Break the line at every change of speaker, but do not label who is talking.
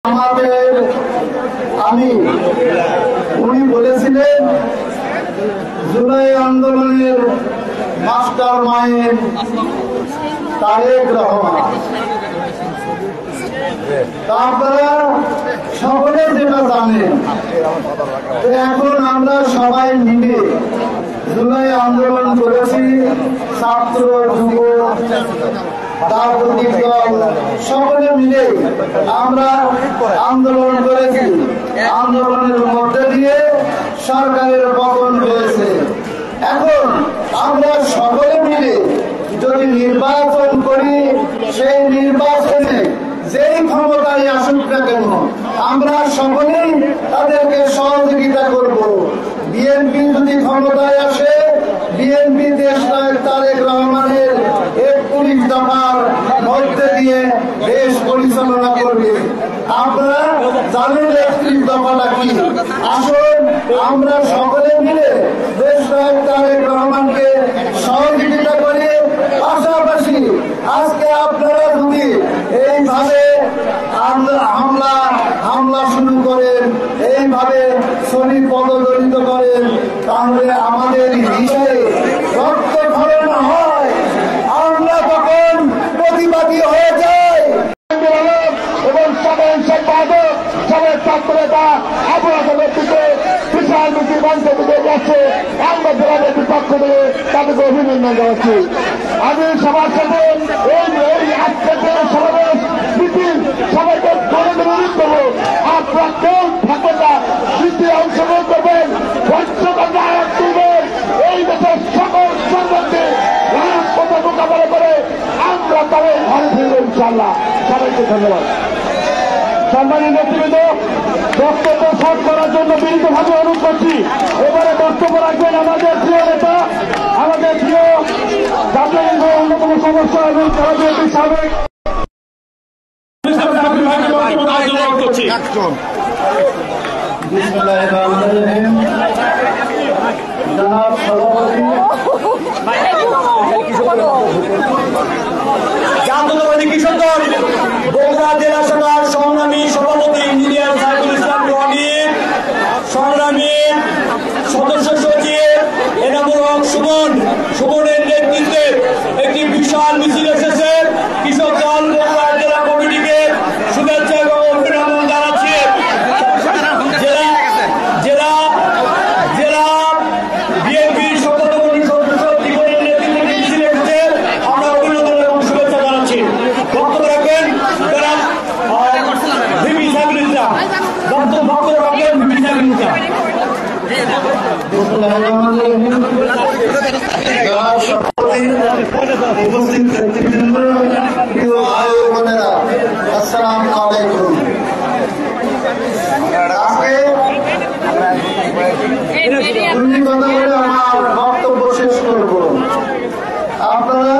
আমাদের উনি বলেছিলেন জুলাই আন্দোলনের মাস্টার মাইন্ড তারেক রহমান। আপনারা সকলে যেটা জানেন, এখন আমরা সবাই মিলে জুলাই আন্দোলন করেছি। ছাত্র যুব রাজনৈতিক দল সকলে মিলে আমরা আন্দোলন করেছি। আন্দোলনের মধ্যে দিয়ে সরকারের পতন হয়েছে। এখন আমরা সকলে মিলে যদি নির্বাচন করি, সেই নির্বাচনে যেই ক্ষমতায় আসুক না কেন আমরা সকলেই তাদেরকে সহযোগিতা করব। বিএনপি যদি ক্ষমতায় আসে, বিএনপি দেশনায়ক তারেক রহমানের 41 দফার মধ্যে দিয়ে দেশ পরিচালনা করবে। আপনারা জানেন 31 দফাটা কি। আসুন আমরা সকলে মিলে দেশনায়ক তারেক রহমানকে সহযোগিতা করি। পাশাপাশি আজকে আপনারা যদি এইভাবে হামলা শুরু করেন, এইভাবে শরীর পদদলিত করেন, তাহলে আমাদের হৃদয়ে রক্তক্ষরণ হয়, আমরা তখন প্রতিবাদী হয়ে যাই। এবং সবাই সম্পাদক, সবাই ছাত্র নেতা আপনাদের নেতৃত্বে বিশাল মিছিল মঞ্চ থেকে যাচ্ছে। আমরা জেলাদের পক্ষ থেকে তাদেরকে অভিনন্দন জানাচ্ছি। আমি সবার সাথে এই আজকের সমাবেশ মিছিল সবাইকে অনুরোধ করবো, আপনারা কেউ থাকেন না, মিছিলে অংশগ্রহণ করবেন, বঞ্চকতা আয়াত তুলবেন। এই দেশের সকল সম্বন্ধে রাজপথে মোকাবেলা করে আমরা তাদের ঘরে ফিরব ইনশাআল্লাহ। সবাইকে ধন্যবাদ। সম্মানীয় নেতৃবৃন্দ, বক্তব্য শর্ট করার জন্য বিনীতভাবে অনুরোধ করছি। এবারে বক্তব্য রাখবেন আমাদের প্রিয় নেতা, আমাদের প্রিয় জাতীয় অন্যতম সদস্য এবং বিএনপির সাবেক
জাতীয়তাবাদী কৃষক দল বগুড়া জেলা শাখার সংগ্রামী সভাপতি ইঞ্জিনিয়ার সাইফুল ইসলাম রনি, সংগ্রামী সদস্য সচিব এনামুল হক সুমনের নেতৃত্বে একটি বিশাল মিছিল এসেছে। কৃষক দল বগুড়া জেলা কমিটিকে শুভেচ্ছা এবং অভিনন্দন জানাচ্ছি। জেলা বিএনপির শততমী সদস্য জীবনের নেতৃত্বে মিছিল এসেছে। আমরা অভিনন্দন এবং শুভেচ্ছা জানাচ্ছি। বক্তব্য রাখবেন ভিপি সাইফুল ইসলাম। বক্তব্য রাখবেন ভিপি সাইফুল ইসলাম।
আসসালামু আলাইকুম। আমার বক্তব্য শেষ করব। আপনারা